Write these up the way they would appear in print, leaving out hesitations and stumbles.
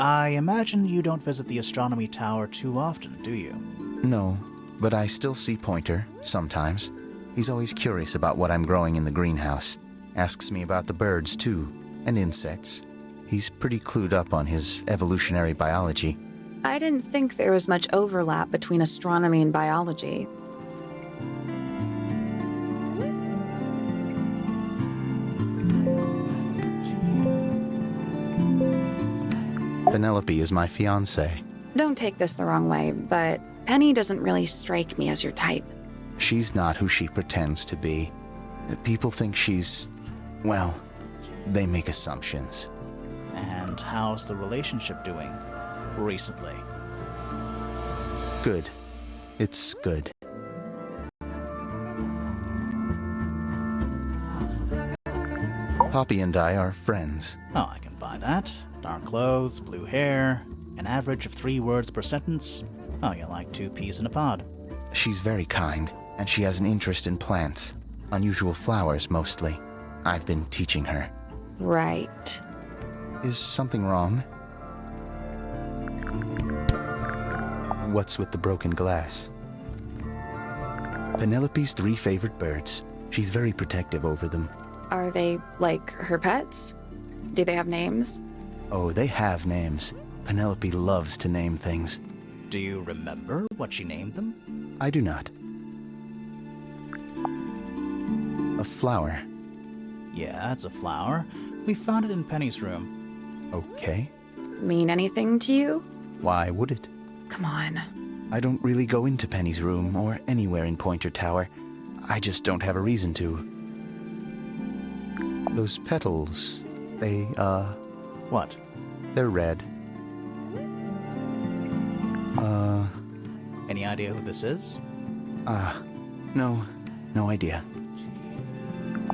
I imagine you don't visit the astronomy tower too often, do you? No, but I still see Pointer, sometimes. He's always curious about what I'm growing in the greenhouse. Asks me about the birds, too, and insects. He's pretty clued up on his evolutionary biology. I didn't think there was much overlap between astronomy and biology. Penelope is my fiancée. Don't take this the wrong way, but Penny doesn't really strike me as your type. She's not who she pretends to be. People think she's... well, they make assumptions. And how's the relationship doing recently? Good. It's good. Poppy and I are friends. Oh, I can buy that. Dark clothes, blue hair, an average of 3 words per sentence. Oh, you're like 2 peas in a pod. She's very kind, and she has an interest in plants. Unusual flowers, mostly. I've been teaching her. Right. Is something wrong? What's with the broken glass? Penelope's 3 favorite birds. She's very protective over them. Are they, like, her pets? Do they have names? Oh, they have names. Penelope loves to name things. Do you remember what she named them? I do not. A flower. Yeah, it's a flower. We found it in Penny's room. Okay. Mean anything to you? Why would it? Come on. I don't really go into Penny's room or anywhere in Pointer Tower. I just don't have a reason to. Those petals, they, What? they're red. Any idea who this is? No idea.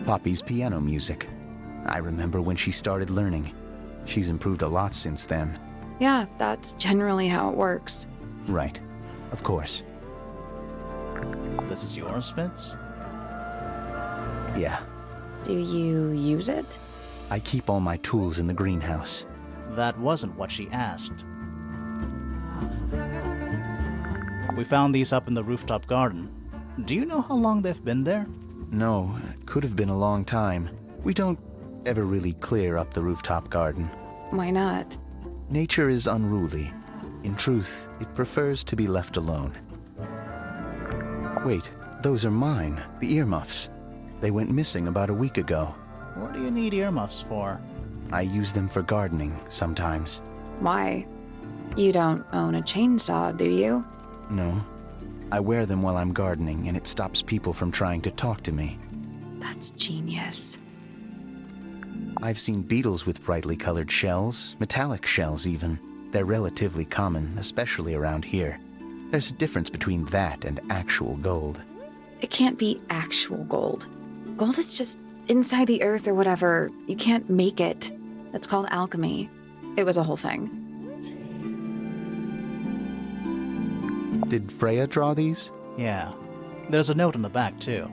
Poppy's piano music. I remember when she started learning. She's improved a lot since then. Yeah, that's generally how it works. Right. Of course. This is yours, Fitz? Yeah. Do you use it? I keep all my tools in the greenhouse. That wasn't what she asked. We found these up in the rooftop garden. Do you know how long they've been there? No, it could have been a long time. We don't ever really clear up the rooftop garden. Why not? Nature is unruly. In truth, it prefers to be left alone. Wait, those are mine, the earmuffs. They went missing about a week ago. What do you need earmuffs for? I use them for gardening sometimes. Why? You don't own a chainsaw, do you? No. I wear them while I'm gardening, and it stops people from trying to talk to me. That's genius. I've seen beetles with brightly colored shells, metallic shells even. They're relatively common, especially around here. There's a difference between that and actual gold. It can't be actual gold. Gold is just inside the earth or whatever. You can't make it. That's called alchemy. It was a whole thing. Did Freya draw these? Yeah. There's a note on the back, too.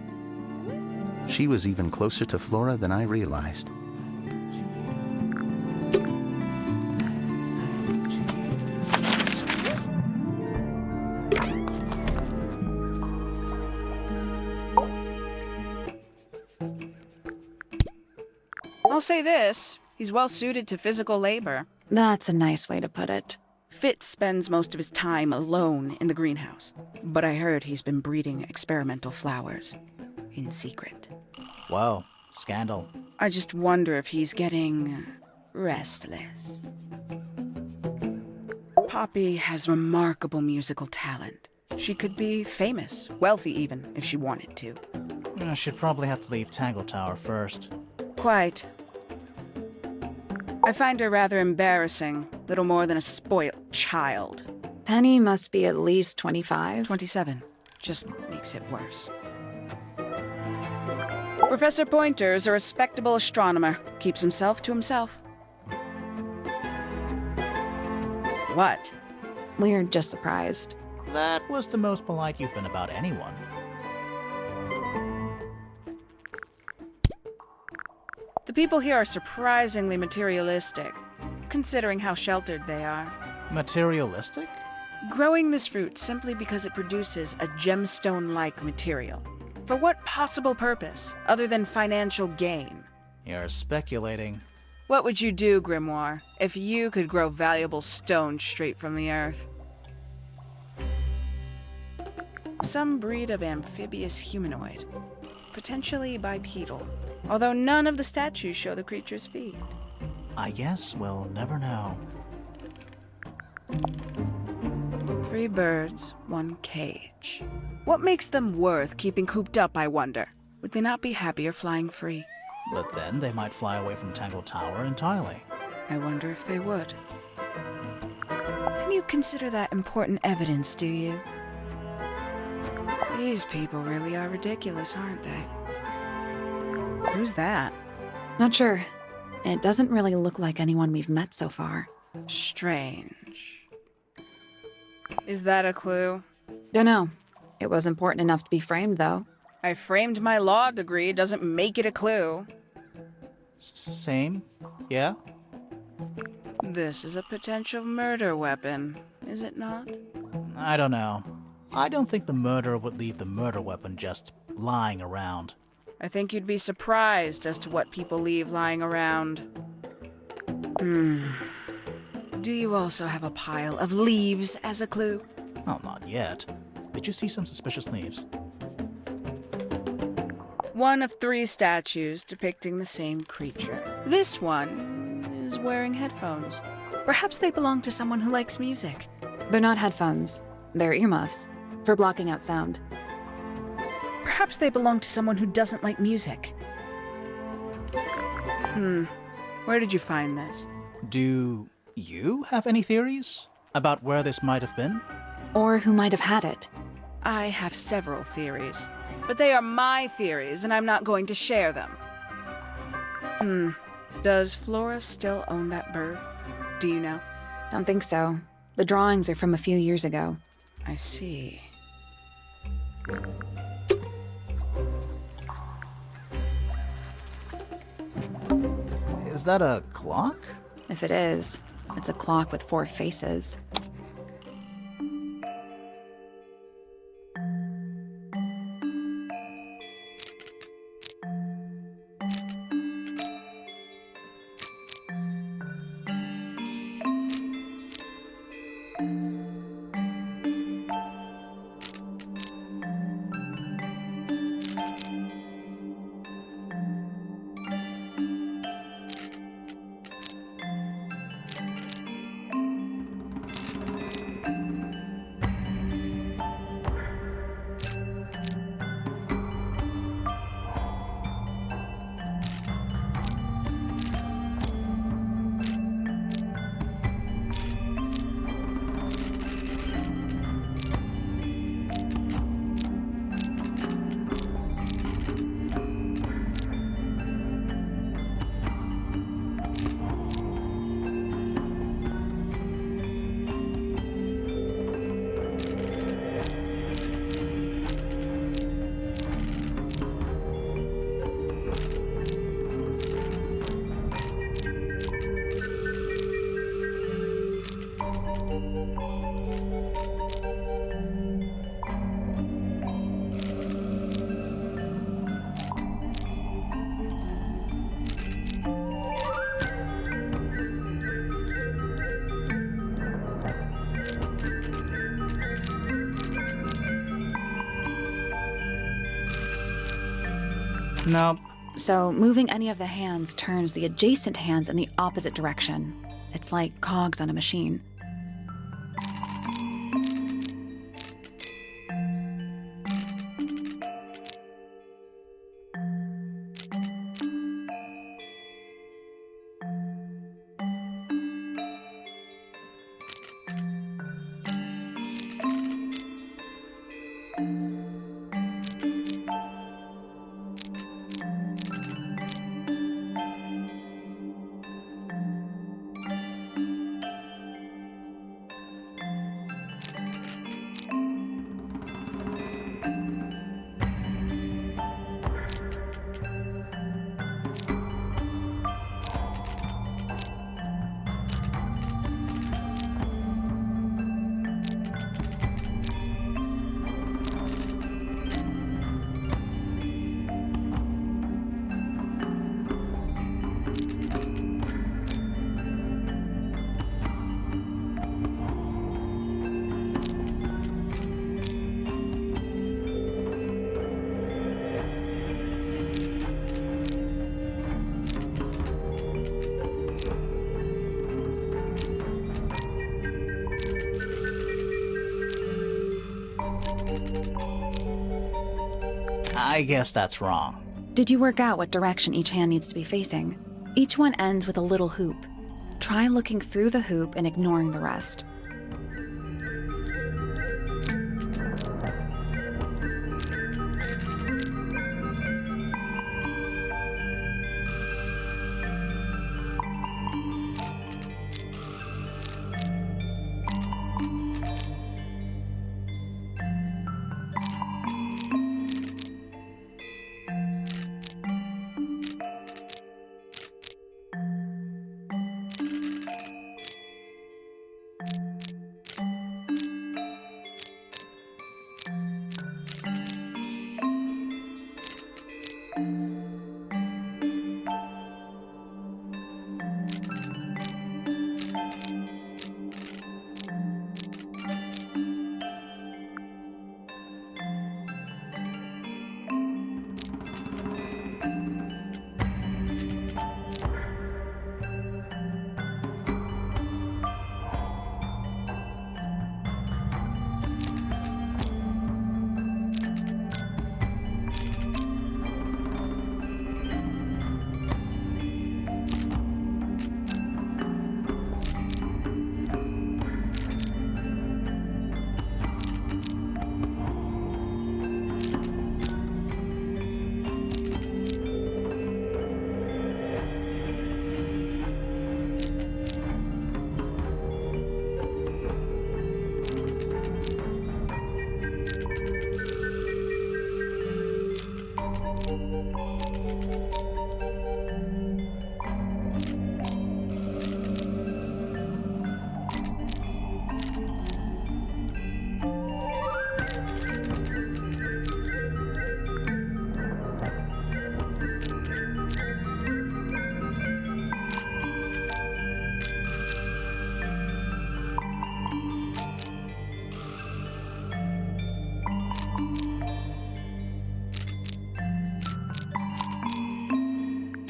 She was even closer to Flora than I realized. I'll say this, he's well suited to physical labor. That's a nice way to put it. Fitz spends most of his time alone in the greenhouse, but I heard he's been breeding experimental flowers in secret. Whoa, scandal. I just wonder if he's getting restless. Poppy has remarkable musical talent. She could be famous, wealthy even, if she wanted to. She'd probably have to leave Tangle Tower first. Quite. I find her rather embarrassing, little more than a spoilt child. Penny must be at least 25. 27. Just makes it worse. Professor Pointer is a respectable astronomer. Keeps himself to himself. What? We're just surprised. That was the most polite you've been about anyone. The people here are surprisingly materialistic. considering how sheltered they are. Materialistic? Growing this fruit simply because it produces a gemstone-like material. For what possible purpose, other than financial gain? You're speculating. What would you do, Grimoire, if you could grow valuable stone straight from the earth? Some breed of amphibious humanoid, potentially bipedal, although none of the statues show the creature's feet. I guess we'll never know. 3 birds, 1 cage. What makes them worth keeping cooped up, I wonder? Would they not be happier flying free? But then they might fly away from Tangle Tower entirely. I wonder if they would. And you consider that important evidence, do you? These people really are ridiculous, aren't they? Who's that? Not sure. It doesn't really look like anyone we've met so far. Strange. Is that a clue? Dunno. It was important enough to be framed, though. I framed my law degree, doesn't make it a clue. Same? Yeah? This is a potential murder weapon, is it not? I don't know. I don't think the murderer would leave the murder weapon just lying around. I think you'd be surprised as to what people leave lying around. Do you also have a pile of leaves as a clue? Oh, not yet. Did you see some suspicious leaves? 1 of 3 statues depicting the same creature. This one is wearing headphones. Perhaps they belong to someone who likes music. They're not headphones. They're earmuffs. For blocking out sound. Perhaps they belong to someone who doesn't like music. Where did you find this? Do you have any theories about where this might have been? Or who might have had it. I have several theories, but they are my theories, and I'm not going to share them. Does Flora still own that bird? Do you know? Don't think so. The drawings are from a few years ago. I see. Is that a clock? If it is, it's a clock with 4 faces. Nope. So, moving any of the hands turns the adjacent hands in the opposite direction. It's like cogs on a machine. I guess that's wrong. Did you work out what direction each hand needs to be facing? Each one ends with a little hoop. Try looking through the hoop and ignoring the rest.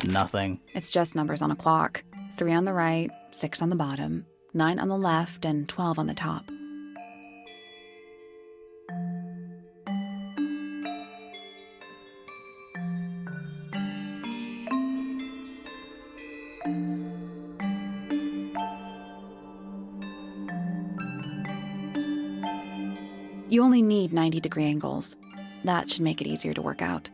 Nothing. It's just numbers on a clock. 3 on the right, 6 on the bottom, 9 on the left, and 12 on the top. You only need 90-degree angles. That should make it easier to work out.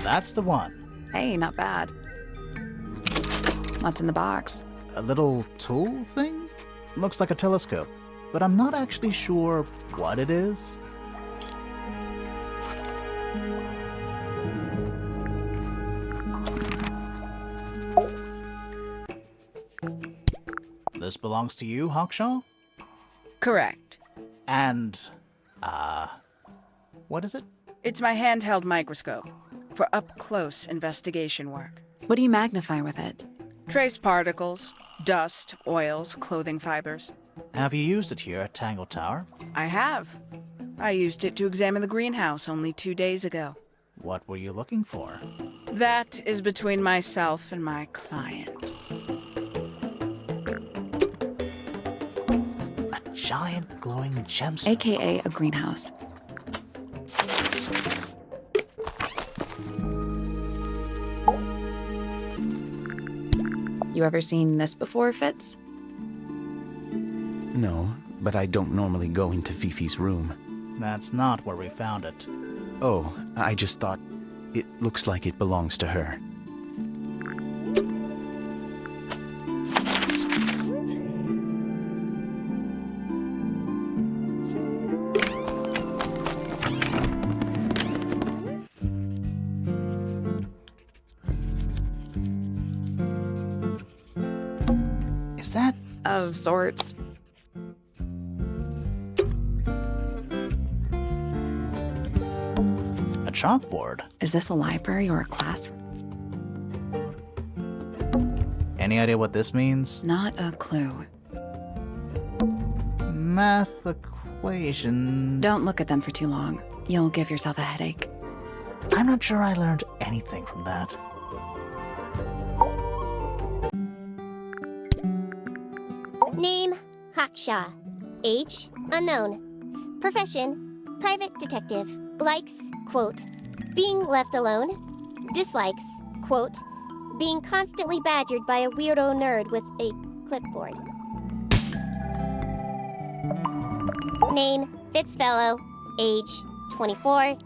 That's the one. Hey, not bad. What's in the box? A little tool thing? Looks like a telescope, but I'm not actually sure what it is. This belongs to you, Hawkshaw? Correct. And, what is it? It's my handheld microscope for up-close investigation work. What do you magnify with it? Trace particles, dust, oils, clothing fibers. Have you used it here at Tangle Tower? I have. I used it to examine the greenhouse only 2 days ago. What were you looking for? That is between myself and my client. A giant glowing gemstone. AKA a greenhouse. You ever seen this before, Fitz? No, but I don't normally go into Fifi's room. That's not where we found it. Oh, I just thought It looks like it belongs to her. Is that... Of sorts. a chalkboard? Is this a library or a classroom? Any idea what this means? Not a clue. Math equations... Don't look at them for too long. You'll give yourself a headache. I'm not sure I learned anything from that. Name, Haksha. Age, unknown. Profession, private detective. Likes, quote, being left alone. Dislikes, quote, being constantly badgered by a weirdo nerd with a clipboard. Name, Fitzfellow. Age, 24.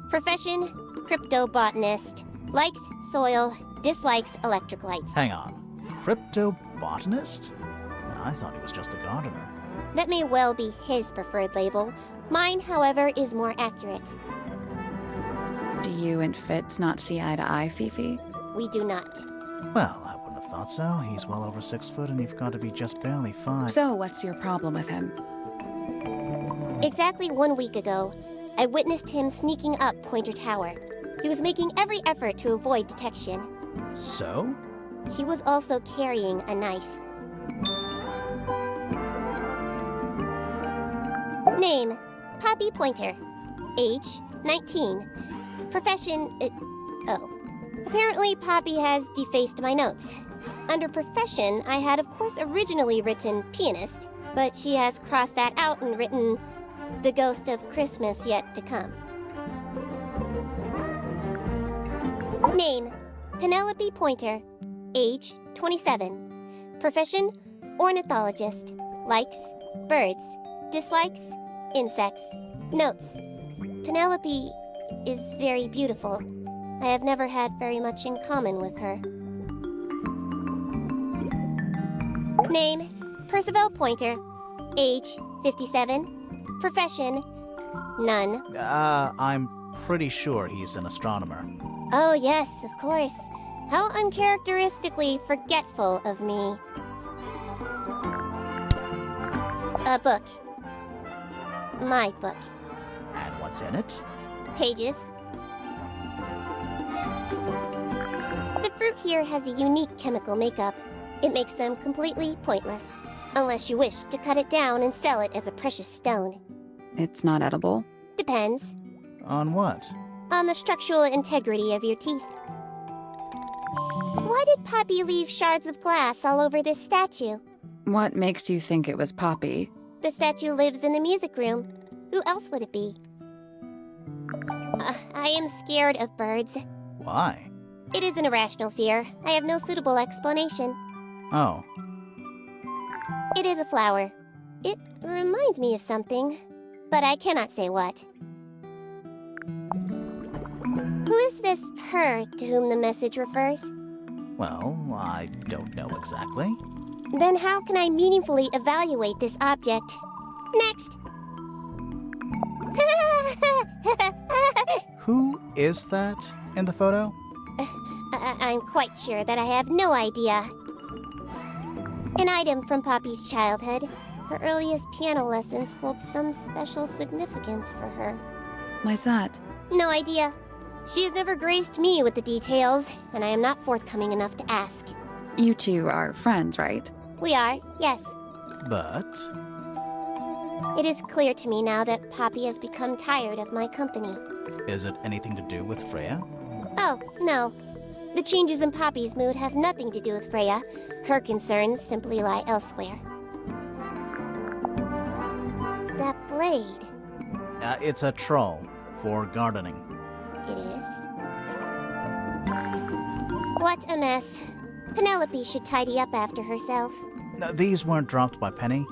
Profession, crypto-botanist. Likes, soil. Dislikes, electric lights. Hang on. Crypto-botanist? I thought he was just a gardener. That may well be his preferred label. Mine, however, is more accurate. Do you and Fitz not see eye to eye, Fifi? We do not. Well, I wouldn't have thought so. He's well over 6 foot and you've got to be just barely 5. So, what's your problem with him? Exactly 1 week ago, I witnessed him sneaking up Pointer Tower. He was making every effort to avoid detection. So? He was also carrying a knife. Name, Poppy Pointer. Age, 19. Profession, Apparently, Poppy has defaced my notes. Under profession, I had of course originally written pianist, but she has crossed that out and written the ghost of Christmas yet to come. Name, Penelope Pointer. Age, 27. Profession, ornithologist. Likes, birds. Dislikes, insects. Notes, Penelope is very beautiful. I have never had very much in common with her. Name, Percival Pointer. Age, 57. Profession, none. I'm pretty sure he's an astronomer. Oh yes, of course. How uncharacteristically forgetful of me. A book. My book. And what's in it? Pages. The fruit here has a unique chemical makeup. It makes them completely pointless, unless you wish to cut it down and sell it as a precious stone. It's not edible. Depends On what? on the structural integrity of your teeth. Why did Poppy leave shards of glass all over this statue? What makes you think it was Poppy? The statue lives in the music room. Who else would it be? I am scared of birds. Why? It is an irrational fear. I have no suitable explanation. Oh, It is a flower. It reminds me of something, but I cannot say what. Who is this her to whom the message refers? well, I don't know exactly. Then how can I meaningfully evaluate this object? Next! Who is that in the photo? I'm quite sure that I have no idea. An item from Poppy's childhood. Her earliest piano lessons hold some special significance for her. Why's that? No idea. She has never graced me with the details, and I am not forthcoming enough to ask. You two are friends, right? We are, yes. But... It is clear to me now that Poppy has become tired of my company. is it anything to do with Freya? Oh, no. The changes in Poppy's mood have nothing to do with Freya. Her concerns simply lie elsewhere. That blade. It's a troll for gardening. It is. What a mess. Penelope should tidy up after herself. These weren't dropped by Penny.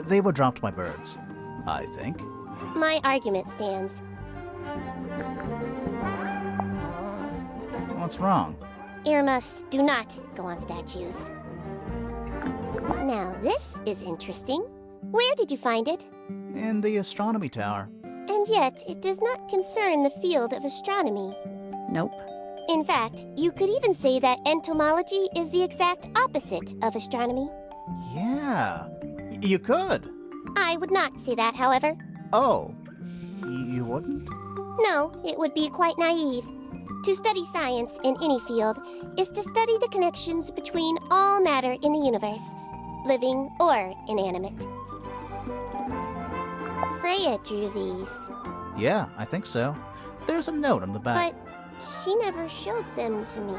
They were dropped by birds, I think. My argument stands. What's wrong? Earmuffs do not go on statues. Now this is interesting. Where did you find it? In the astronomy tower. And yet, it does not concern the field of astronomy. Nope. In fact, you could even say that entomology is the exact opposite of astronomy. Yeah, you could. I would not say that, however. Oh, you wouldn't? No, it would be quite naive. To study science in any field is to study the connections between all matter in the universe, living or inanimate. Freya drew these, Yeah, I think so. There's a note on the back. but she never showed them to me.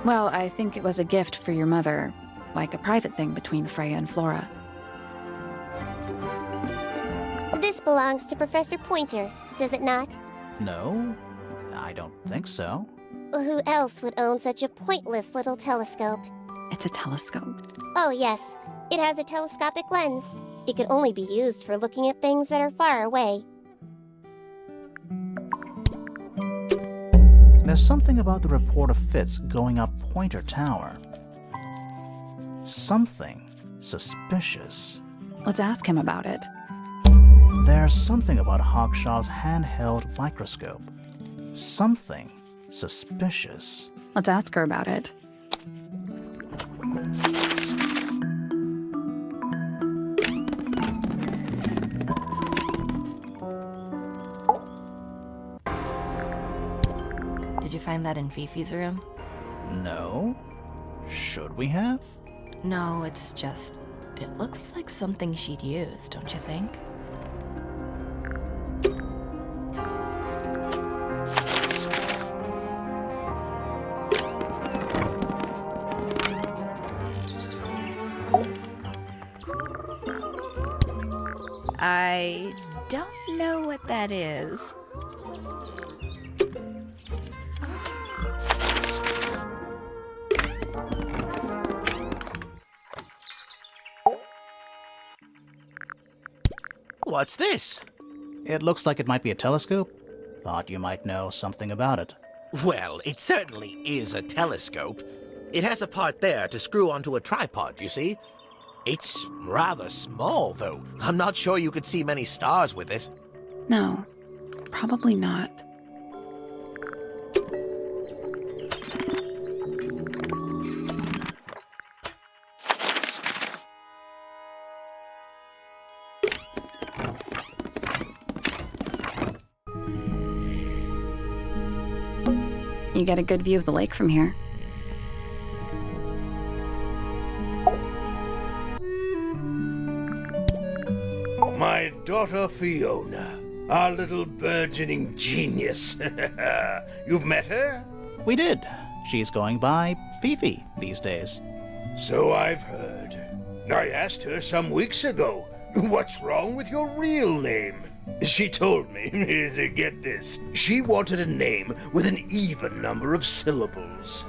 Well, I think it was a gift for your mother, like a private thing between Freya and Flora. This belongs to Professor Pointer, does it not? No, I don't think so. Who else would own such a pointless little telescope? It's a telescope. Oh, yes. It has a telescopic lens. It can only be used for looking at things that are far away. There's something about the report of Fitz going up Pointer Tower. Something suspicious. Let's ask him about it. There's something about Hawkshaw's handheld microscope. Something suspicious. Let's ask her about it. Did you find that in Fifi's room? No? Should we have? No, it's just... It looks like something she'd use, don't you think? I don't know what that is. What's this? It looks like it might be a telescope. Thought you might know something about it. Well, it certainly is a telescope. It has a part there to screw onto a tripod, you see. It's rather small, though. I'm not sure you could see many stars with it. No, probably not. You get a good view of the lake from here. My daughter Fiona, our little burgeoning genius. You've met her? We did. She's going by Fifi these days. So I've heard. I asked her some weeks ago, what's wrong with your real name? She told me, get this, she wanted a name with an even number of syllables.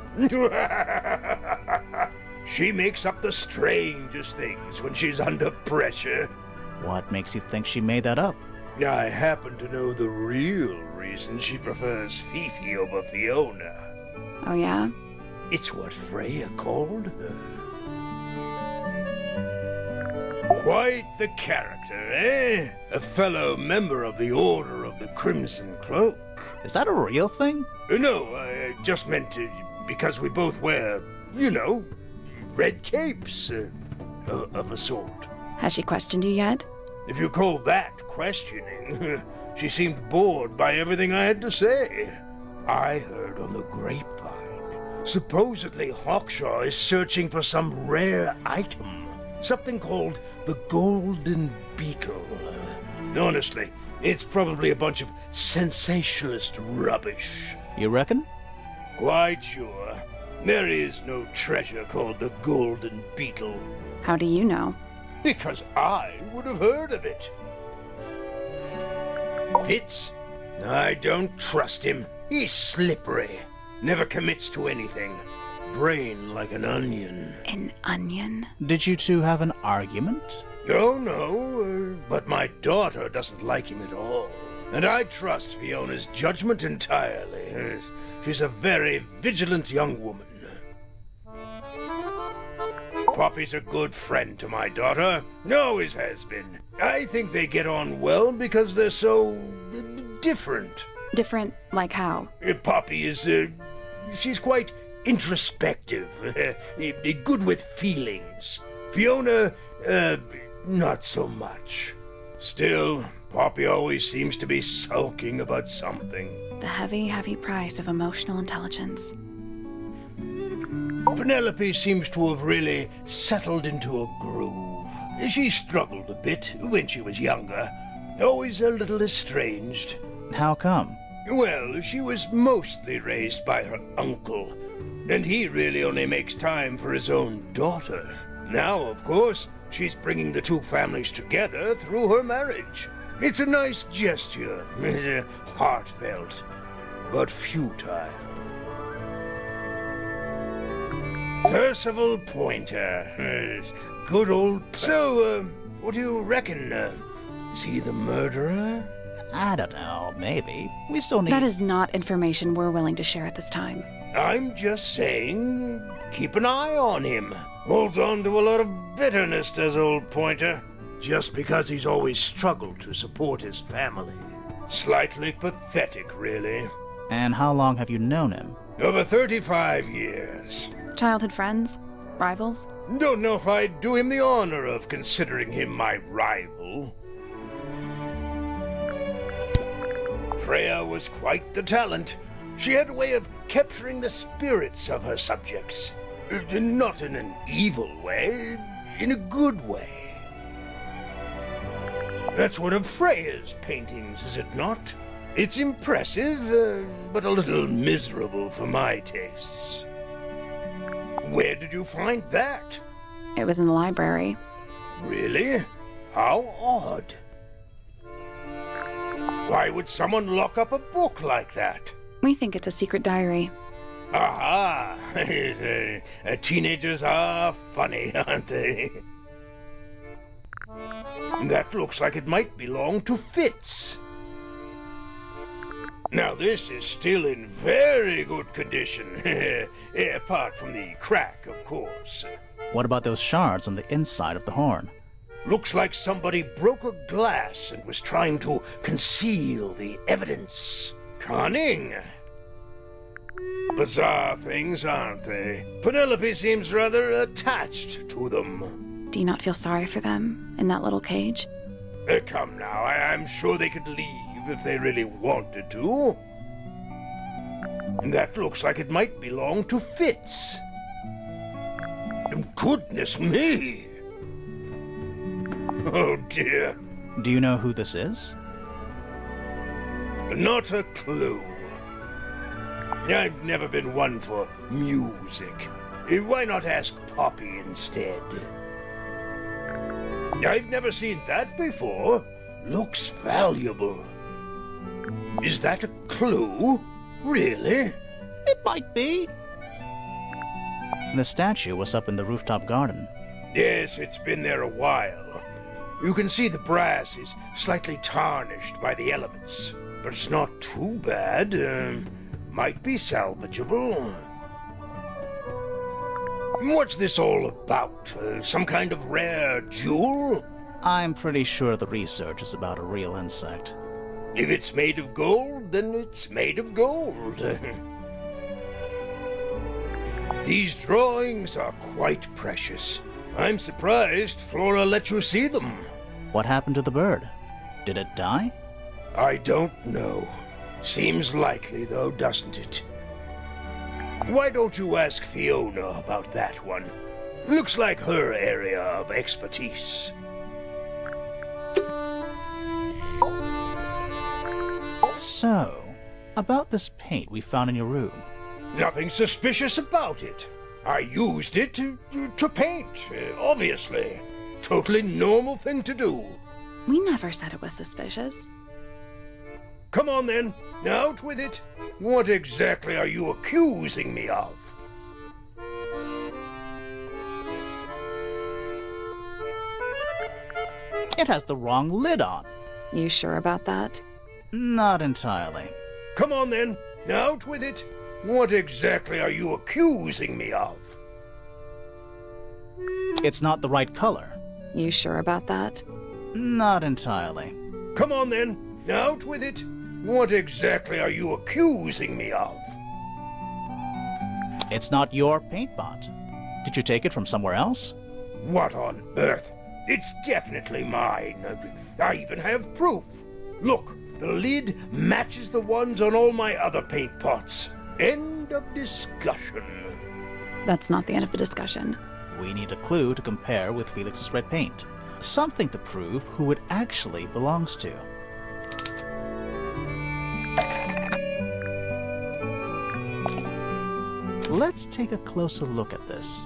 She makes up the strangest things when she's under pressure. What makes you think she made that up? I happen to know the real reason she prefers Fifi over Fiona. Oh, yeah? It's what Freya called her. Quite the character, eh? A fellow member of the Order of the Crimson Cloak. Is that a real thing? No, I just meant because we both wear, red capes of a sort. Has she questioned you yet? If you call that questioning, she seemed bored by everything I had to say. I heard on the grapevine, supposedly Hawkshaw is searching for some rare item, something called the Golden Beetle. Honestly, it's probably a bunch of sensationalist rubbish. You reckon? Quite sure. There is no treasure called the Golden Beetle. How do you know? Because I would have heard of it. Fitz? I don't trust him. He's slippery. Never commits to anything. Brain like an onion. An onion? Did you two have an argument? No, but my daughter doesn't like him at all. and I trust Fiona's judgment entirely. She's a very vigilant young woman. Poppy's a good friend to my daughter. Always has been. I think they get on well because they're so different. Different, like how? Poppy is, she's quite introspective, good with feelings. Fiona, not so much. Still, Poppy always seems to be sulking about something. The heavy, heavy price of emotional intelligence. Penelope seems to have really settled into a groove. She struggled a bit when she was younger, always a little estranged. How come? Well, she was mostly raised by her uncle, and he really only makes time for his own daughter. Now, of course, she's bringing the two families together through her marriage. It's a nice gesture, heartfelt, but futile. Percival Pointer. Good old... So, what do you reckon? Is he the murderer? I don't know, maybe. We still need... That is not information we're willing to share at this time. I'm just saying, keep an eye on him. Holds on to a lot of bitterness, does old Pointer. Just because he's always struggled to support his family. Slightly pathetic, really. And how long have you known him? Over 35 years. Childhood friends? Rivals? Don't know if I'd do him the honor of considering him my rival. Freya was quite the talent. She had a way of capturing the spirits of her subjects. Not in an evil way, in a good way. That's one of Freya's paintings, is it not? It's impressive, but a little miserable for my tastes. Where did you find that? It was in the library. Really? How odd. Why would someone lock up a book like that? We think it's a secret diary. Aha! Teenagers are funny, aren't they? That looks like it might belong to Fitz. Now this is still in very good condition. Apart from the crack, of course. What about those shards on the inside of the horn? Looks like somebody broke a glass and was trying to conceal the evidence. Cunning. Bizarre things, aren't they? Penelope seems rather attached to them. Do you not feel sorry for them in that little cage? Come now, I'm sure they could leave if they really wanted to. That looks like it might belong to Fitz. Goodness me! Oh dear. Do you know who this is? Not a clue. I've never been one for music. Why not ask Poppy instead? I've never seen that before. Looks valuable. Is that a clue? Really? It might be. The statue was up in the rooftop garden. Yes, it's been there a while. You can see the brass is slightly tarnished by the elements. But it's not too bad. Might be salvageable. What's this all about? Some kind of rare jewel? I'm pretty sure the research is about a real insect. If it's made of gold, then it's made of gold. These drawings are quite precious. I'm surprised Flora let you see them. What happened to the bird? Did it die? I don't know. Seems likely, though, doesn't it? Why don't you ask Fiona about that one? Looks like her area of expertise. So, about this paint we found in your room. Nothing suspicious about it. I used it to paint, obviously. Totally normal thing to do. We never said it was suspicious. Come on then, out with it. What exactly are you accusing me of? It has the wrong lid on. You sure about that? Not entirely. Come on then, out with it. What exactly are you accusing me of? It's not the right color. You sure about that? Not entirely. Come on then, out with it. What exactly are you accusing me of? It's not your paint pot. Did you take it from somewhere else? What on earth? It's definitely mine. I even have proof. Look, the lid matches the ones on all my other paint pots. End of discussion. That's not the end of the discussion. We need a clue to compare with Felix's red paint. Something to prove who it actually belongs to. Let's take a closer look at this.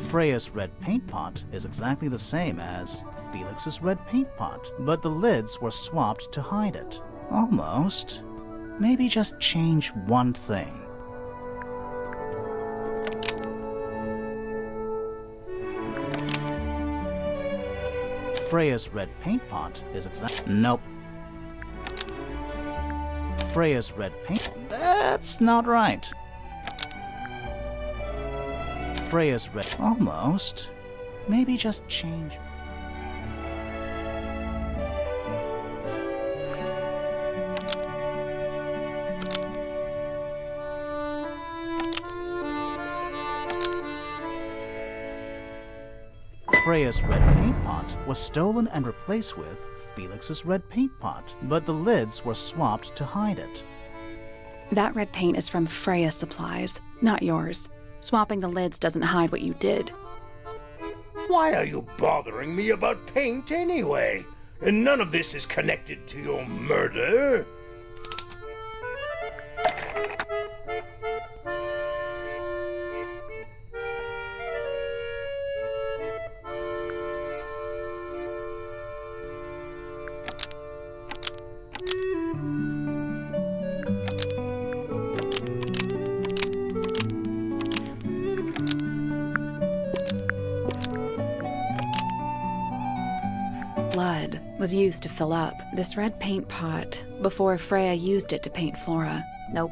Freya's red paint pot is exactly the same as Felix's red paint pot, but the lids were swapped to hide it. Almost. Maybe just change one thing. Freya's red paint pot is exactly... Nope. Freya's red paint... That's not right. Freya's red... Almost. Maybe just change... Freya's red paint pot was stolen and replaced with Felix's red paint pot, but the lids were swapped to hide it. That red paint is from Freya Supplies, not yours. Swapping the lids doesn't hide what you did. Why are you bothering me about paint anyway? And none of this is connected to your murder. Blood was used to fill up this red paint pot before Freya used it to paint Flora. Nope.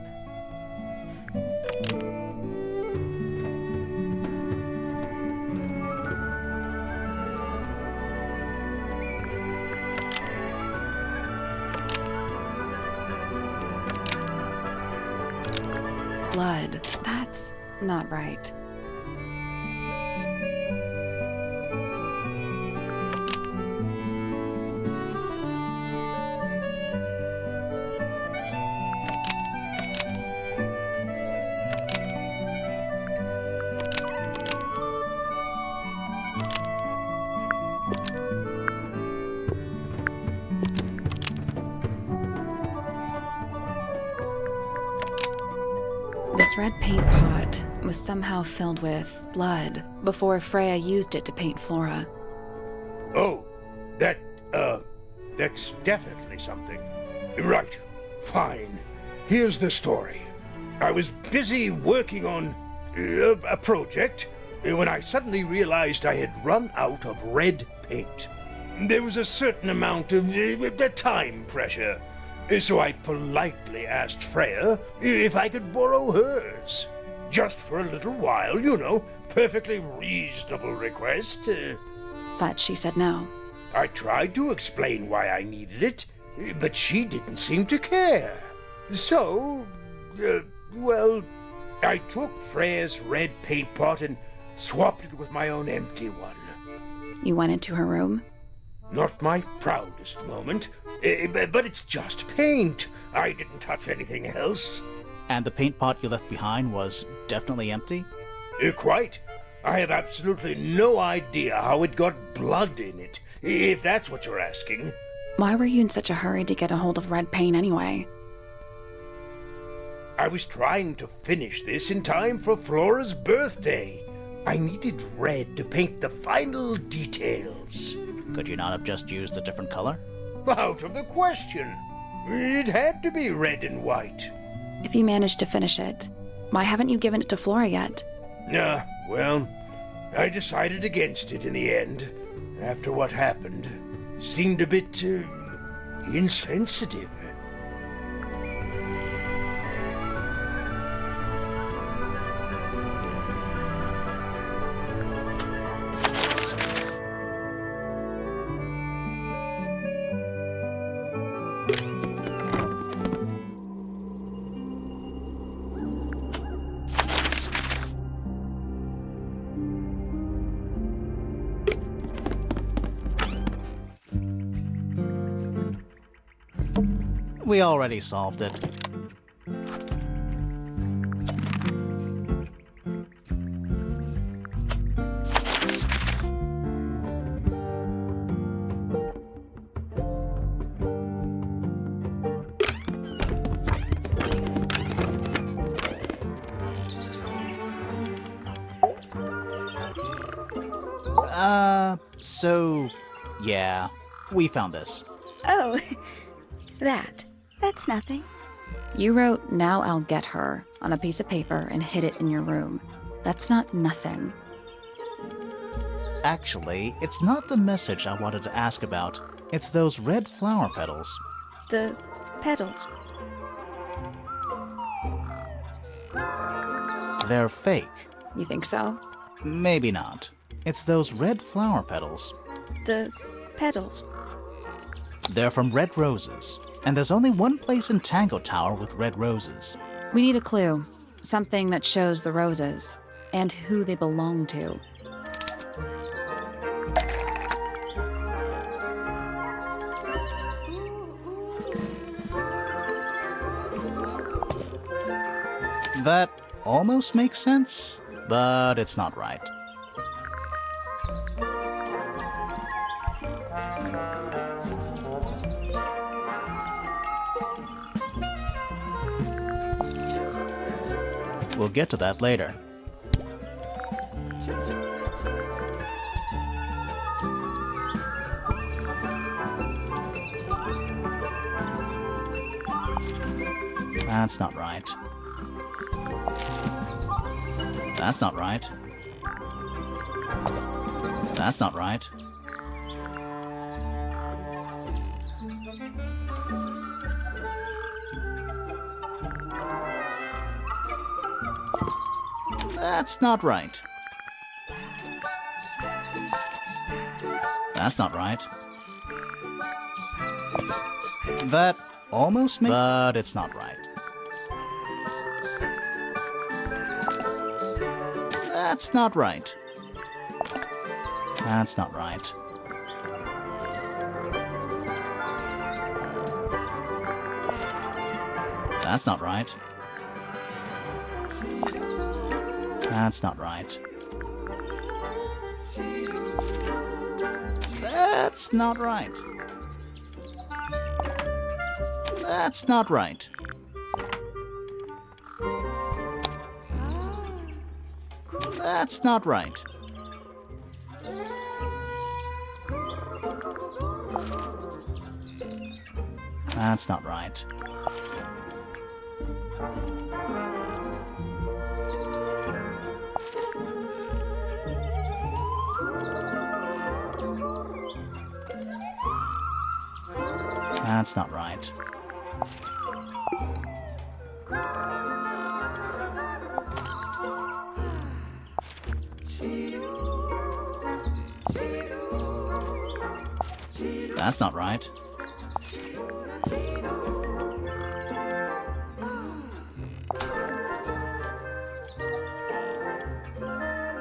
Blood. That's not right. This red paint pot was somehow filled with blood before Freya used it to paint Flora. Oh, that's definitely something. Right, fine. Here's the story. I was busy working on a project when I suddenly realized I had run out of red paint. There was a certain amount of time pressure, so I politely asked Freya if I could borrow hers. Just for a little while, you know, perfectly reasonable request. But she said no. I tried to explain why I needed it, but she didn't seem to care. So, well, I took Freya's red paint pot and swapped it with my own empty one. You went into her room? Not my proudest moment, but it's just paint. I didn't touch anything else. And the paint pot you left behind was definitely empty? Quite. I have absolutely no idea how it got blood in it, if that's what you're asking. Why were you in such a hurry to get a hold of red paint anyway? I was trying to finish this in time for Flora's birthday. I needed red to paint the final details. Could you not have just used a different color? Out of the question. It had to be red and white. If you managed to finish it, why haven't you given it to Flora yet? Well, I decided against it in the end. After what happened, seemed a bit, insensitive. We already solved it. So, yeah, we found this. Oh, that's nothing. You wrote, "Now I'll get her," on a piece of paper and hid it in your room. That's not nothing. Actually, it's not the message I wanted to ask about. It's those red flower petals. The petals. They're fake. You think so? Maybe not. It's those red flower petals. The petals. They're from red roses. And there's only one place in Tangle Tower with red roses. We need a clue. Something that shows the roses. And who they belong to. That almost makes sense, but it's not right. We'll get to that later. That's not right. That's not right. That's not right. That's not right. That's not right. That almost makes... But it's not right. That's not right. That's not right. That's not right. That's not right. That's not right. That's not right. That's not right. That's not right. That's not right. That's not right.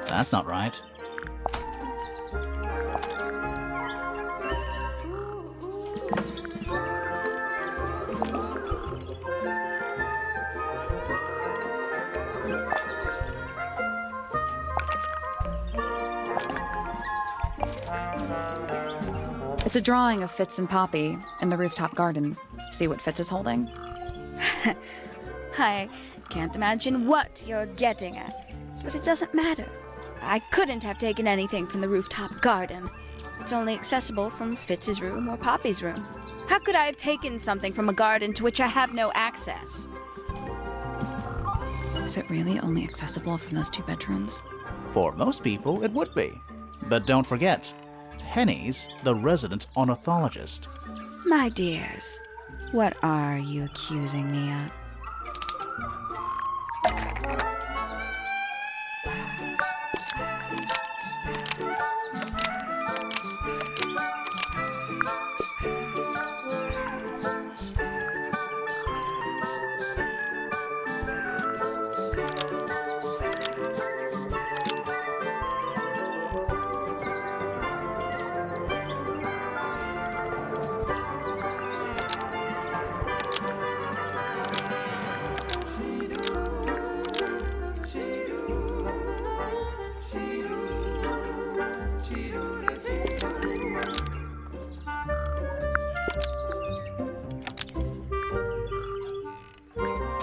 That's not right. It's a drawing of Fitz and Poppy in the rooftop garden. See what Fitz is holding? I can't imagine what you're getting at, but it doesn't matter. I couldn't have taken anything from the rooftop garden. It's only accessible from Fitz's room or Poppy's room. How could I have taken something from a garden to which I have no access? Is it really only accessible from those 2 bedrooms? For most people, it would be. But don't forget, Penny's the resident ornithologist. My dears, what are you accusing me of?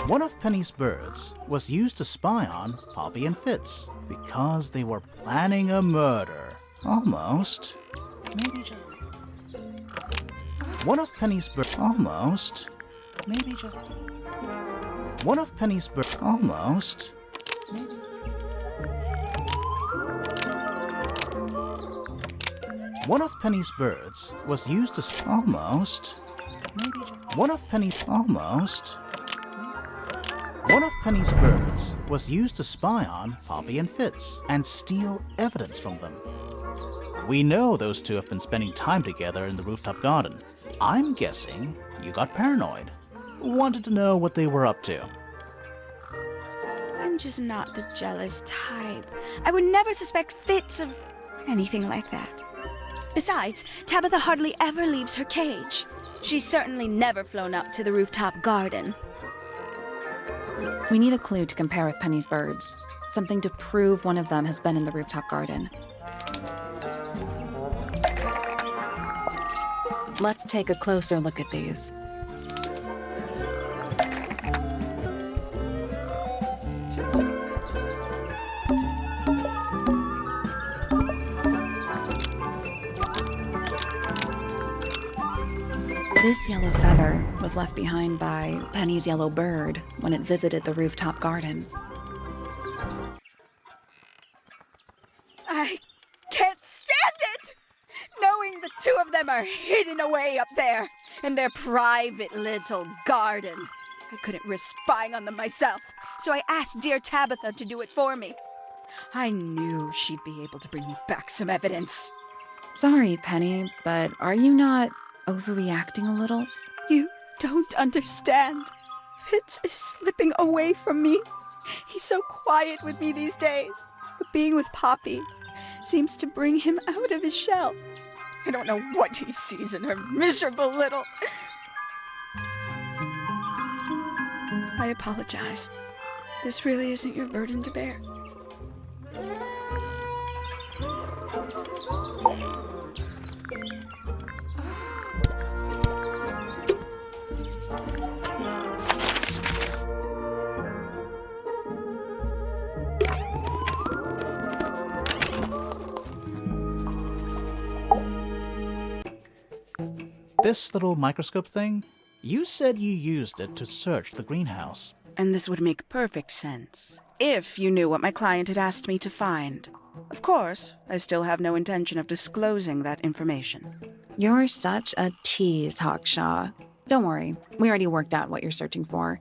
One of Penny's birds was used to spy on Poppy and Fitz because they were planning a murder. Almost. Maybe just... One of Penny's birds... Almost. Maybe just... One of Penny's birds... Almost. Maybe... One of Penny's birds was used to... Almost. Maybe just... One of Penny's... Almost. One of Penny's birds was used to spy on Poppy and Fitz and steal evidence from them. We know those 2 have been spending time together in the rooftop garden. I'm guessing you got paranoid. Wanted to know what they were up to. I'm just not the jealous type. I would never suspect Fitz of anything like that. Besides, Tabitha hardly ever leaves her cage. She's certainly never flown up to the rooftop garden. We need a clue to compare with Penny's birds. Something to prove one of them has been in the rooftop garden. Let's take a closer look at these. This yellow feather was left behind by Penny's yellow bird when it visited the rooftop garden. I can't stand it! Knowing the 2 of them are hidden away up there in their private little garden. I couldn't risk spying on them myself, so I asked dear Tabitha to do it for me. I knew she'd be able to bring me back some evidence. Sorry, Penny, but are you not overreacting a little? You don't understand. Fitz is slipping away from me. He's so quiet with me these days, but being with Poppy seems to bring him out of his shell. I don't know what he sees in her miserable little... I apologize. This really isn't your burden to bear. This little microscope thing, you said you used it to search the greenhouse. And this would make perfect sense, if you knew what my client had asked me to find. Of course, I still have no intention of disclosing that information. You're such a tease, Hawkshaw. Don't worry, we already worked out what you're searching for.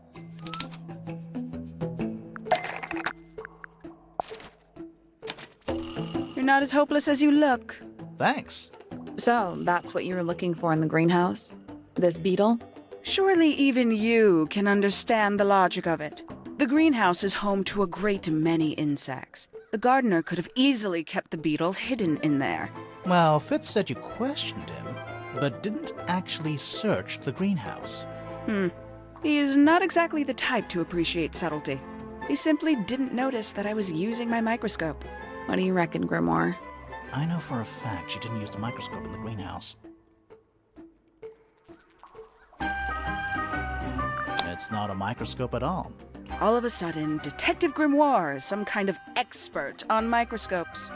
You're not as hopeless as you look. Thanks. So, that's what you were looking for in the greenhouse? This beetle? Surely even you can understand the logic of it. The greenhouse is home to a great many insects. The gardener could have easily kept the beetle hidden in there. Well, Fitz said you questioned him, but didn't actually search the greenhouse. He is not exactly the type to appreciate subtlety. He simply didn't notice that I was using my microscope. What do you reckon, Grimoire? I know for a fact she didn't use the microscope in the greenhouse. It's not a microscope at all. All of a sudden, Detective Grimoire is some kind of expert on microscopes.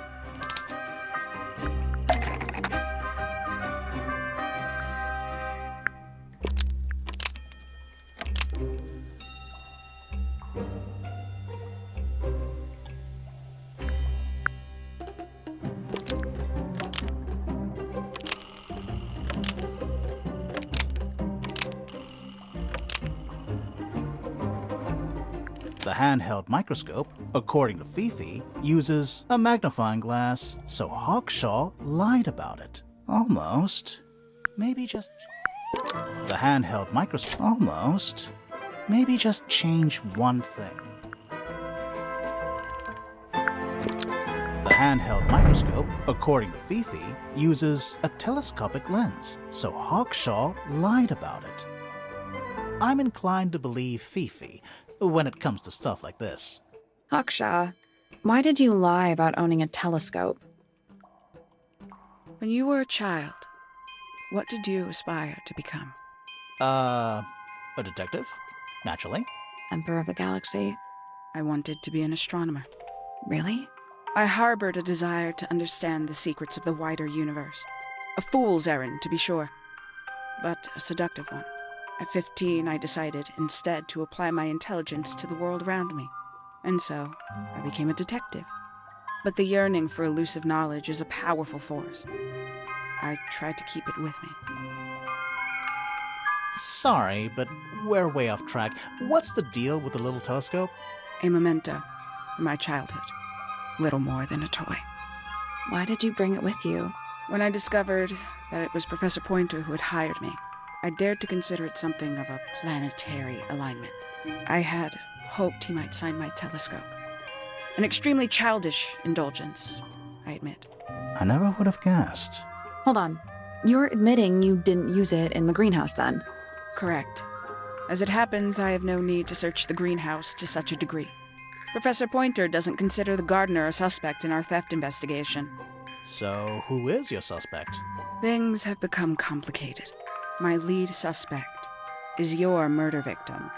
The handheld microscope, according to Fifi, uses a magnifying glass, so Hawkshaw lied about it. Almost. Maybe just... The handheld microscope... Almost. Maybe just change one thing. The handheld microscope, according to Fifi, uses a telescopic lens, so Hawkshaw lied about it. I'm inclined to believe Fifi when it comes to stuff like this. Hawkshaw, why did you lie about owning a telescope? When you were a child, what did you aspire to become? A detective? Naturally. Emperor of the Galaxy? I wanted to be an astronomer. Really? I harbored a desire to understand the secrets of the wider universe. A fool's errand, to be sure, but a seductive one. At 15, I decided instead to apply my intelligence to the world around me. And so, I became a detective. But the yearning for elusive knowledge is a powerful force. I tried to keep it with me. Sorry, but we're way off track. What's the deal with the little telescope? A memento from my childhood. Little more than a toy. Why did you bring it with you? When I discovered that it was Professor Pointer who had hired me, I dared to consider it something of a planetary alignment. I had hoped he might sign my telescope. An extremely childish indulgence, I admit. I never would have guessed. Hold on. You're admitting you didn't use it in the greenhouse then? Correct. As it happens, I have no need to search the greenhouse to such a degree. Professor Pointer doesn't consider the gardener a suspect in our theft investigation. So, who is your suspect? Things have become complicated. My lead suspect is your murder victim.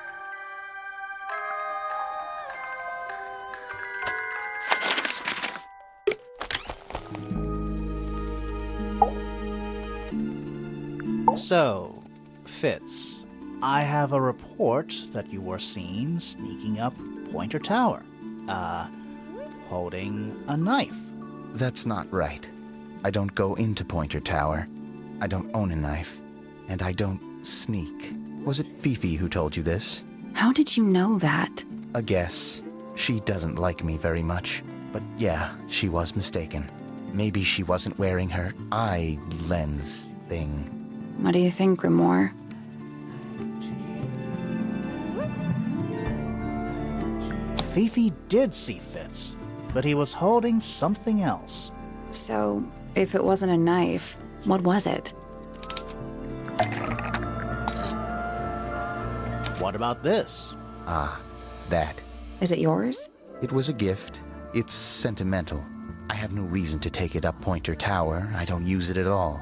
So, Fitz, I have a report that you were seen sneaking up Pointer Tower. Holding a knife. That's not right. I don't go into Pointer Tower. I don't own a knife. And I don't sneak. Was it Fifi who told you this? How did you know that? A guess. She doesn't like me very much. But yeah, she was mistaken. Maybe she wasn't wearing her eye lens thing. What do you think, Grimoire? Fifi did see Fitz, but he was holding something else. So, if it wasn't a knife, what was it? What about this? Ah, that. Is it yours? It was a gift. It's sentimental. I have no reason to take it up Pointer Tower. I don't use it at all.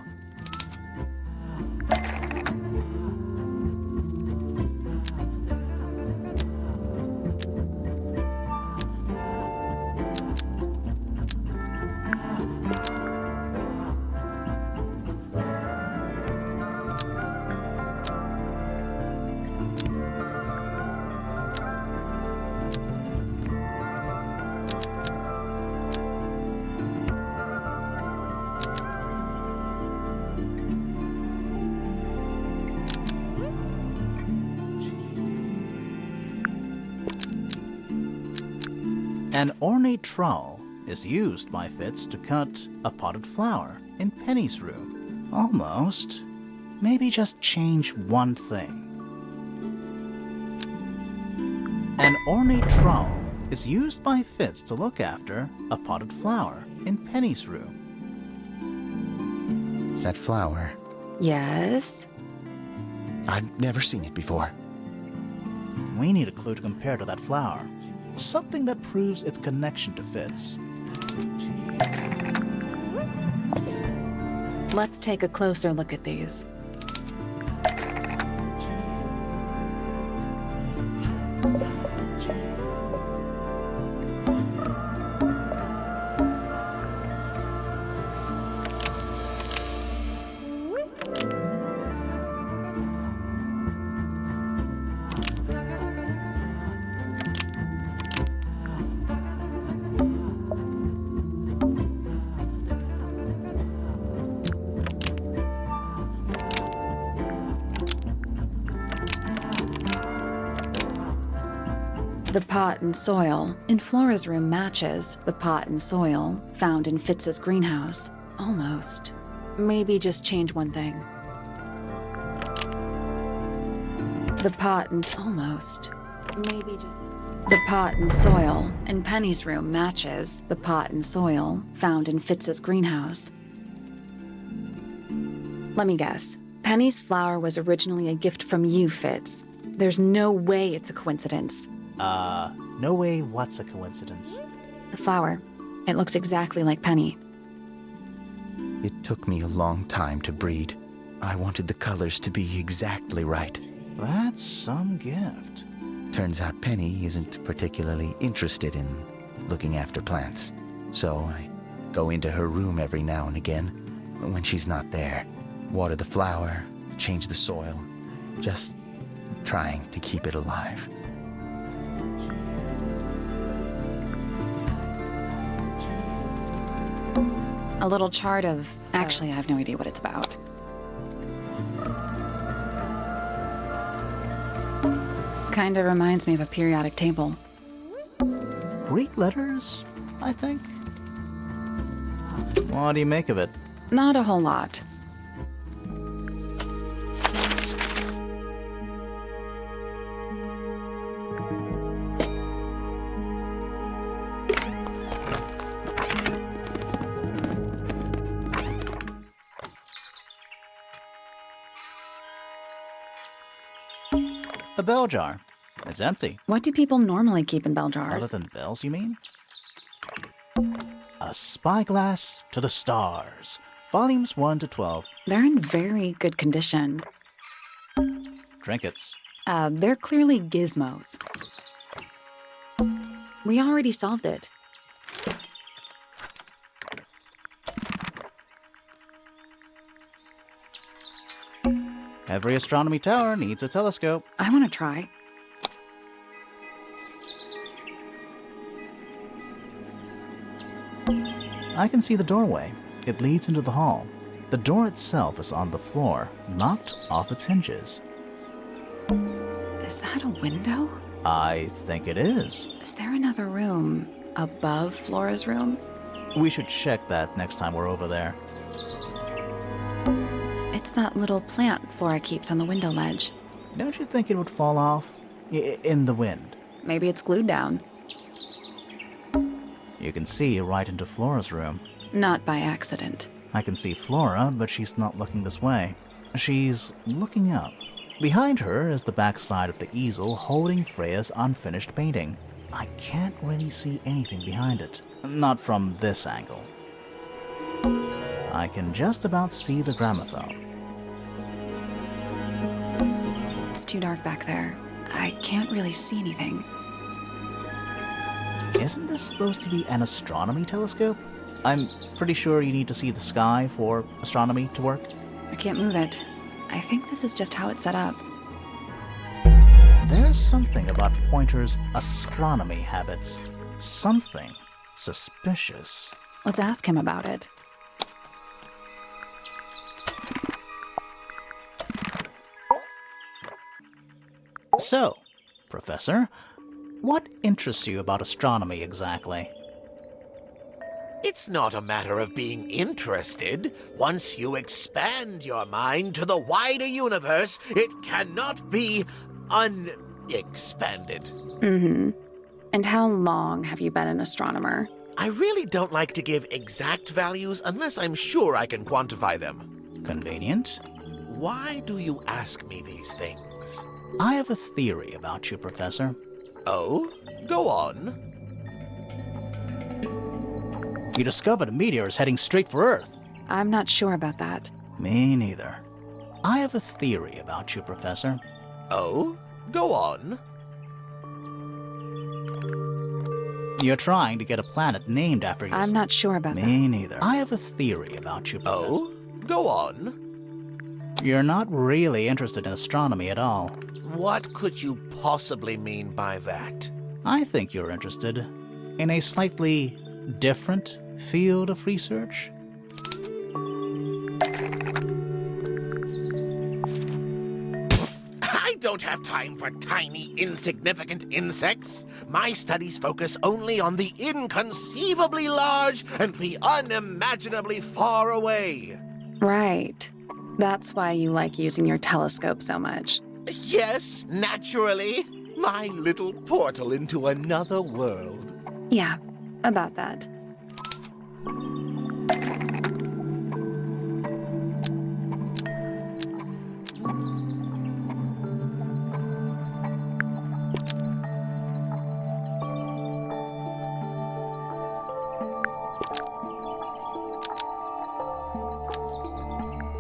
An ornate trowel is used by Fitz to cut a potted flower in Penny's room. Almost. Maybe just change one thing. An ornate trowel is used by Fitz to look after a potted flower in Penny's room. That flower. Yes. I've never seen it before. We need a clue to compare to that flower. Something that proves its connection to Fitz. Let's take a closer look at these. The pot and soil in Flora's room matches the pot and soil found in Fitz's greenhouse. Almost. Maybe just change one thing. The pot and almost. Maybe just. The pot and soil in Penny's room matches the pot and soil found in Fitz's greenhouse. Let me guess. Penny's flower was originally a gift from you, Fitz. There's no way it's a coincidence. No way what's a coincidence? The flower. It looks exactly like Penny. It took me a long time to breed. I wanted the colors to be exactly right. That's some gift. Turns out Penny isn't particularly interested in looking after plants. So I go into her room every now and again when she's not there. Water the flower, change the soil, just trying to keep it alive. A little chart of... Actually, I have no idea what it's about. Kinda reminds me of a periodic table. Greek letters, I think? What do you make of it? Not a whole lot. A bell jar. It's empty. What do people normally keep in bell jars? Other than bells, you mean? A Spyglass to the Stars. Volumes 1 to 12. They're in very good condition. Trinkets. They're clearly gizmos. We already solved it. Every astronomy tower needs a telescope. I want to try. I can see the doorway. It leads into the hall. The door itself is on the floor, knocked off its hinges. Is that a window? I think it is. Is there another room above Flora's room? We should check that next time we're over there. It's that little plant Flora keeps on the window ledge. Don't you think it would fall off? In the wind. Maybe it's glued down. You can see right into Flora's room. Not by accident. I can see Flora, but she's not looking this way. She's looking up. Behind her is the backside of the easel holding Freya's unfinished painting. I can't really see anything behind it. Not from this angle. I can just about see the gramophone. It's too dark back there. I can't really see anything. Isn't this supposed to be an astronomy telescope? I'm pretty sure you need to see the sky for astronomy to work. I can't move it. I think this is just how it's set up. There's something about Pointer's astronomy habits. Something suspicious. Let's ask him about it. So, Professor, what interests you about astronomy exactly? It's not a matter of being interested. Once you expand your mind to the wider universe, it cannot be unexpanded. Mm-hmm. And how long have you been an astronomer? I really don't like to give exact values unless I'm sure I can quantify them. Convenient. Why do you ask me these things? I have a theory about you, Professor. Oh? Go on. You discovered a meteor is heading straight for Earth. I'm not sure about that. Me neither. I have a theory about you, Professor. Oh? Go on. You're trying to get a planet named after yourself. I'm not sure about that. Me neither. I have a theory about you, Professor. Oh? Go on. You're not really interested in astronomy at all. What could you possibly mean by that? I think you're interested in a slightly different field of research. I don't don't have time for tiny, insignificant insects. My studies focus only on the inconceivably large and the unimaginably far away. Right. That's why you like using your telescope so much. Yes, naturally. My little portal into another world. Yeah, about that.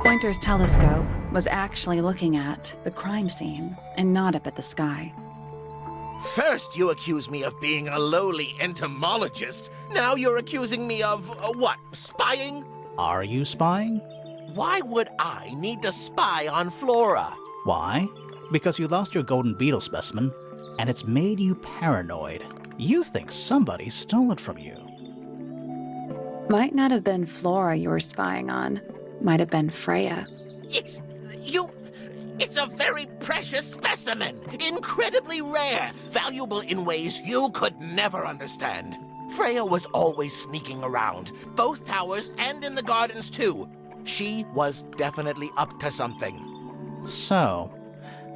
Pointer's telescope was actually looking at the crime scene and not up at the sky. First, you accuse me of being a lowly entomologist. Now you're accusing me of, what, spying? Are you spying? Why would I need to spy on Flora? Why? Because you lost your golden beetle specimen, and it's made you paranoid. You think somebody stole it from you. Might not have been Flora you were spying on. Might have been Freya. It's a very precious specimen. Incredibly rare. Valuable in ways you could never understand. Freya was always sneaking around, both towers and in the gardens too. She was definitely up to something. So,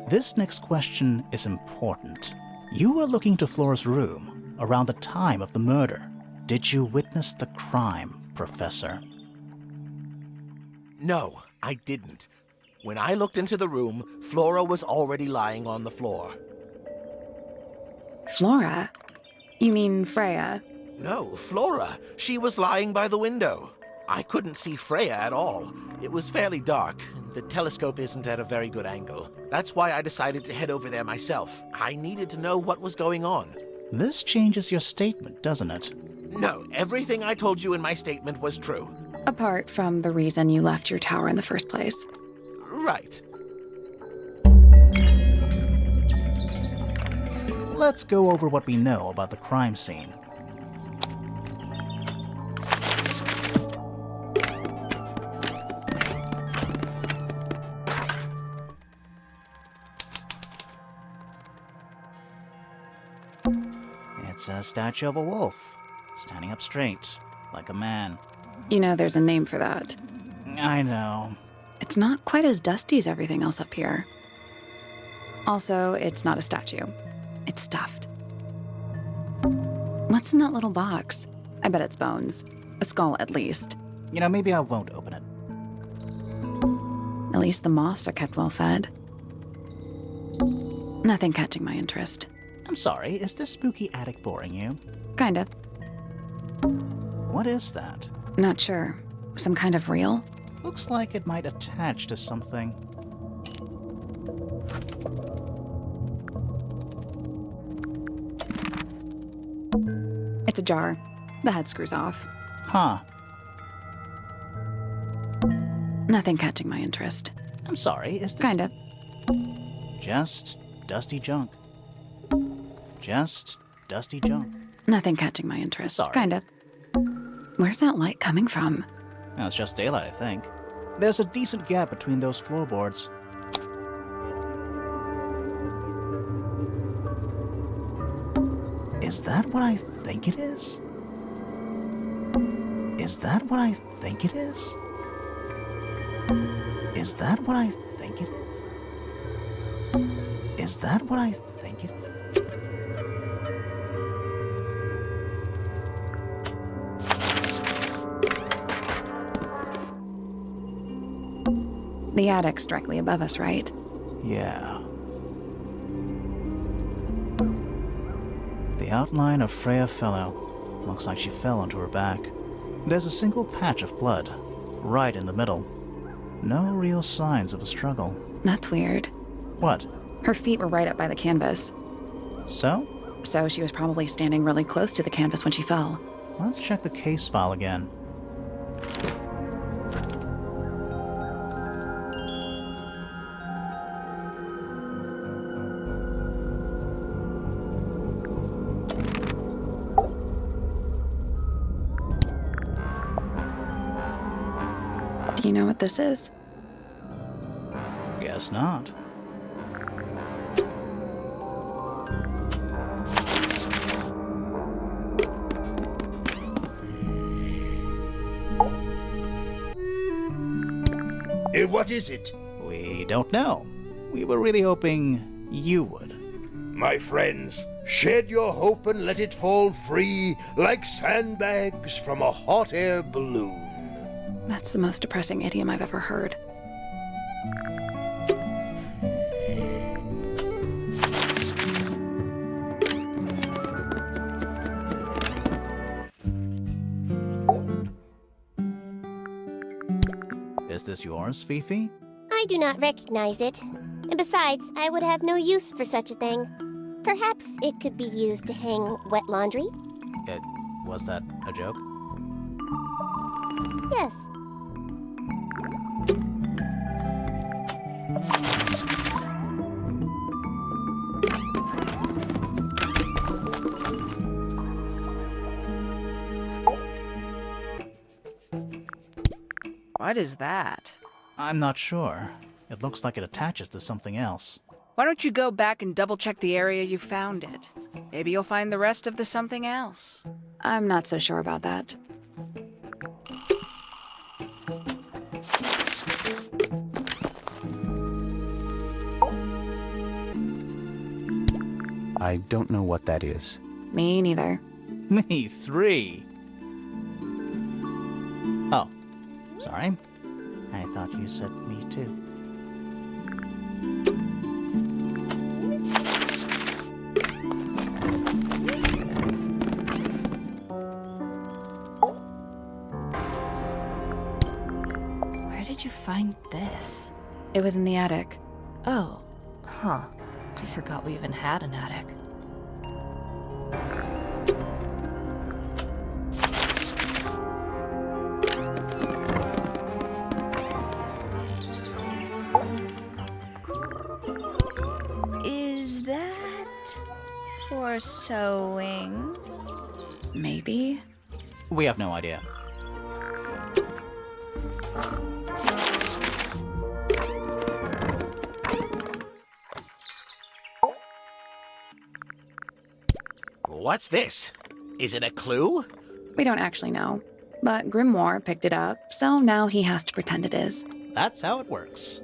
this next question is important. You were looking to Flora's room around the time of the murder. Did you witness the crime, Professor? No, I didn't. When I looked into the room, Flora was already lying on the floor. Flora? You mean Freya? No, Flora. She was lying by the window. I couldn't see Freya at all. It was fairly dark. The telescope isn't at a very good angle. That's why I decided to head over there myself. I needed to know what was going on. This changes your statement, doesn't it? No, everything I told you in my statement was true. Apart from the reason you left your tower in the first place. Right. Let's go over what we know about the crime scene. It's a statue of a wolf, standing up straight, like a man. You know there's a name for that. I know. It's not quite as dusty as everything else up here. Also, it's not a statue. It's stuffed. What's in that little box? I bet it's bones. A skull, at least. You know, maybe I won't open it. At least the moths are kept well fed. Nothing catching my interest. I'm sorry, is this spooky attic boring you? Kinda. What is that? Not sure. Some kind of reel? Looks like it might attach to something. It's a jar. The head screws off. Huh. Nothing catching my interest. I'm sorry, is this... Kinda. Just dusty junk. Just dusty junk. Nothing catching my interest. Sorry. Kinda. Where's that light coming from? Well, it's just daylight, I think. There's a decent gap between those floorboards. Is that what I think it is? Is that what I think it is? Is that what I think it is? Is that what I think it is? The attic's directly above us, right? Yeah. The outline of Freya Fellow. Looks like she fell onto her back. There's a single patch of blood, right in the middle. No real signs of a struggle. That's weird. What? Her feet were right up by the canvas. So? So she was probably standing really close to the canvas when she fell. Let's check the case file again. Do you know what this is? Guess not. What is it? We don't know. We were really hoping you would. My friends, shed your hope and let it fall free like sandbags from a hot air balloon. That's the most depressing idiom I've ever heard. Is this yours, Fifi? I do not recognize it. And besides, I would have no use for such a thing. Perhaps it could be used to hang wet laundry? Was that a joke? Yes. What is that? I'm not sure. It looks like it attaches to something else. Why don't you go back and double-check the area you found it? Maybe you'll find the rest of the something else. I'm not so sure about that. I don't know what that is. Me neither. Me 3. Oh, sorry. I thought you said me too. Where did you find this? It was in the attic. Oh, huh. I forgot we even had an attic. Is that for sewing? Maybe? We have no idea. What's this? Is it a clue? We don't actually know. But Grimoire picked it up, so now he has to pretend it is. That's how it works.